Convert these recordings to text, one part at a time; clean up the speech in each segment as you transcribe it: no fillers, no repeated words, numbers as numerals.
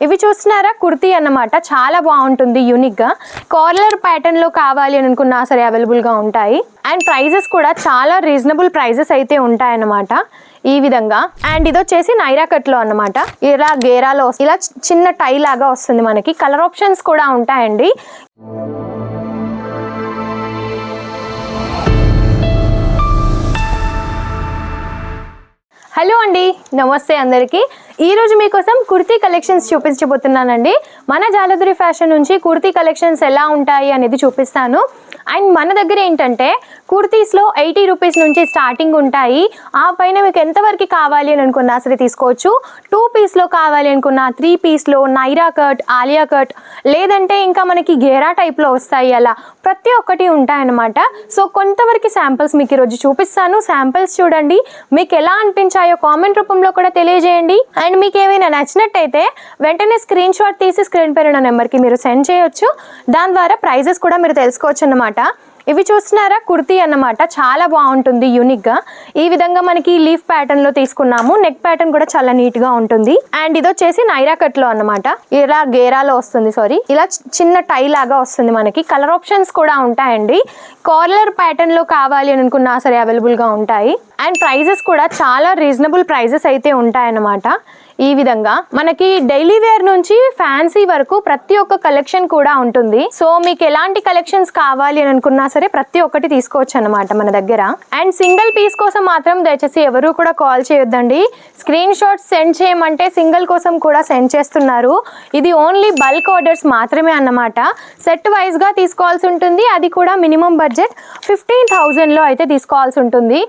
ఇవి చూస్తున్నారా కుర్తీ అన్నమాట. చాలా బాగుంటుంది, యూనిక్ గా కార్లర్ ప్యాటర్న్ లో కావాలి అని అనుకున్నా సరే అవైలబుల్ గా ఉంటాయి. అండ్ ప్రైజెస్ కూడా చాలా రీజనబుల్ ప్రైజెస్ అయితే ఉంటాయి అన్నమాట ఈ విధంగా. అండ్ ఇది వచ్చేసి నైరా కట్ లో అన్నమాట. ఇలా గేరాలో ఇలా చిన్న టై లాగా వస్తుంది మనకి. కలర్ ఆప్షన్స్ కూడా ఉంటాయండి. హలో అండి, నమస్తే అందరికీ. ఈరోజు మీకోసం కుర్తీ కలెక్షన్స్ చూపించబోతున్నానండి. మన జాలదురి ఫ్యాషన్ నుంచి కుర్తీ కలెక్షన్స్ ఎలా ఉంటాయి అనేది చూపిస్తాను. అండ్ మన దగ్గర ఏంటంటే కుర్తీస్లో 80 రూపీస్ నుంచి స్టార్టింగ్ ఉంటాయి. ఆ పైన మీకు ఎంతవరకు కావాలి అని అనుకున్నా సరే తీసుకోవచ్చు. 2 పీస్లో కావాలి అనుకున్నా, 3 పీస్లో, నైరా కట్, ఆలియా కట్, లేదంటే ఇంకా మనకి గేరా టైప్లో వస్తాయి. అలా ప్రతి ఒక్కటి ఉంటాయన్నమాట. సో కొంతవరకు శాంపిల్స్ మీకు ఈరోజు చూపిస్తాను. శాంపిల్స్ చూడండి, మీకు ఎలా అనిపించాయో కామెంట్ రూపంలో కూడా తెలియజేయండి. అండ్ మీకు ఏమైనా నచ్చినట్టయితే వెంటనే స్క్రీన్ షాట్ తీసి స్క్రీన్ పైన ఉన్న నెంబర్కి మీరు సెండ్ చేయొచ్చు. దాని ద్వారా ప్రైజెస్ కూడా మీరు తెలుసుకోవచ్చు అన్నమాట. ఇవి చూస్తున్నారా కుర్తీ అన్నమాట. చాలా బాగుంటుంది, యూనిక్ గా. ఈ విధంగా మనకి లీఫ్ ప్యాటర్న్ లో తీసుకున్నాము. నెక్ ప్యాటర్న్ కూడా చాలా నీట్ గా ఉంటుంది. అండ్ ఇది వచ్చేసి నైరా కట్ లో అన్నమాట. ఇలా గేరాలో వస్తుంది, ఇలా చిన్న టై లాగా వస్తుంది మనకి. కలర్ ఆప్షన్స్ కూడా ఉంటాయండి. కార్లర్ ప్యాటర్న్ లో కావాలి అని అనుకున్నా సరే అవైలబుల్ గా ఉంటాయి. అండ్ ప్రైజెస్ కూడా చాలా రీజనబుల్ ప్రైజెస్ అయితే ఉంటాయన్నమాట. ఈ విధంగా మనకి డైలీ వేర్ నుంచి ఫ్యాన్సీ వరకు ప్రతి ఒక్క కలెక్షన్ కూడా ఉంటుంది. సో మీకు ఎలాంటి కలెక్షన్స్ కావాలి అని అనుకున్నా సరే ప్రతి ఒక్కటి తీసుకోవచ్చు అన్నమాట మన దగ్గర. అండ్ సింగిల్ పీస్ కోసం మాత్రం దయచేసి ఎవరు కూడా కాల్ చేయొద్దండి. స్క్రీన్ షాట్స్ సెండ్ చేయమంటే సింగిల్ కోసం కూడా సెండ్ చేస్తున్నారు. ఇది ఓన్లీ బల్క్ ఆర్డర్స్ మాత్రమే అన్నమాట. సెట్ వైజ్ గా తీసుకోవాల్సి ఉంటుంది. అది కూడా మినిమం బడ్జెట్ 15,000 లో అయితే తీసుకోవాల్సి ఉంటుంది.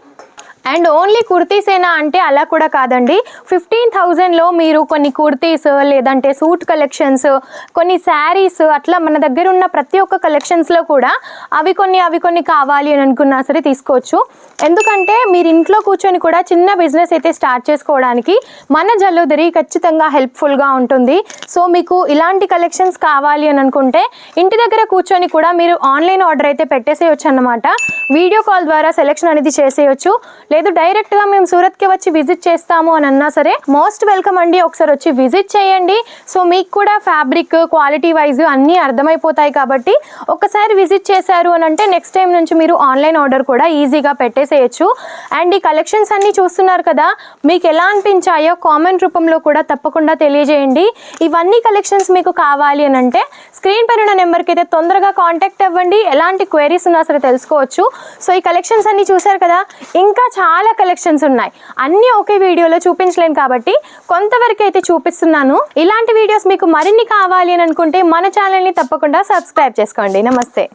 అండ్ ఓన్లీ కుర్తీసేనా అంటే అలా కూడా కాదండి. 15,000లో మీరు కొన్ని కుర్తీస్, లేదంటే సూట్ కలెక్షన్స్, కొన్ని శారీస్, అట్లా మన దగ్గర ఉన్న ప్రతి ఒక్క కలెక్షన్స్లో కూడా అవి కొన్ని కావాలి అని అనుకున్నా సరే తీసుకోవచ్చు. ఎందుకంటే మీరు ఇంట్లో కూర్చొని కూడా చిన్న బిజినెస్ అయితే స్టార్ట్ చేసుకోవడానికి మన జల్లుదరి ఖచ్చితంగా హెల్ప్ఫుల్గా ఉంటుంది. సో మీకు ఇలాంటి కలెక్షన్స్ కావాలి అని అనుకుంటే ఇంటి దగ్గర కూర్చొని కూడా మీరు ఆన్లైన్ ఆర్డర్ అయితే పెట్టేసేయచ్చు అన్నమాట. వీడియో కాల్ ద్వారా సెలెక్షన్ అనేది చేసేయచ్చు. లేదు డైరెక్ట్గా మేము సూరత్కి వచ్చి విజిట్ చేస్తాము అని అన్నా సరే మోస్ట్ వెల్కమ్ అండి. ఒకసారి వచ్చి విజిట్ చేయండి. సో మీకు కూడా ఫ్యాబ్రిక్ క్వాలిటీ వైజ్ అన్నీ అర్థమైపోతాయి. కాబట్టి ఒకసారి విజిట్ చేశారు అని అంటే నెక్స్ట్ టైం నుంచి మీరు ఆన్లైన్ ఆర్డర్ కూడా ఈజీగా పెట్టేసేయచ్చు. అండ్ ఈ కలెక్షన్స్ అన్నీ చూస్తున్నారు కదా, మీకు ఎలా అనిపించాయో కామెంట్ రూపంలో కూడా తప్పకుండా తెలియజేయండి. ఇవన్నీ కలెక్షన్స్ మీకు కావాలి అని అంటే స్క్రీన్ పైన ఉన్న నెంబర్కి అయితే తొందరగా కాంటాక్ట్ అవ్వండి. ఎలాంటి క్వైరీస్ ఉన్నా సరే తెలుసుకోవచ్చు. సో ఈ కలెక్షన్స్ అన్నీ చూసారు కదా, ఇంకా చాలా కలెక్షన్స్ ఉన్నాయి. అన్నీ ఒకే వీడియోలో చూపించలేను కాబట్టి కొంతవరకు అయితే చూపిస్తున్నాను. ఇలాంటి వీడియోస్ మీకు మరిన్ని కావాలి అని అనుకుంటే మన ఛానల్ని తప్పకుండా సబ్స్క్రైబ్ చేసుకోండి. నమస్తే.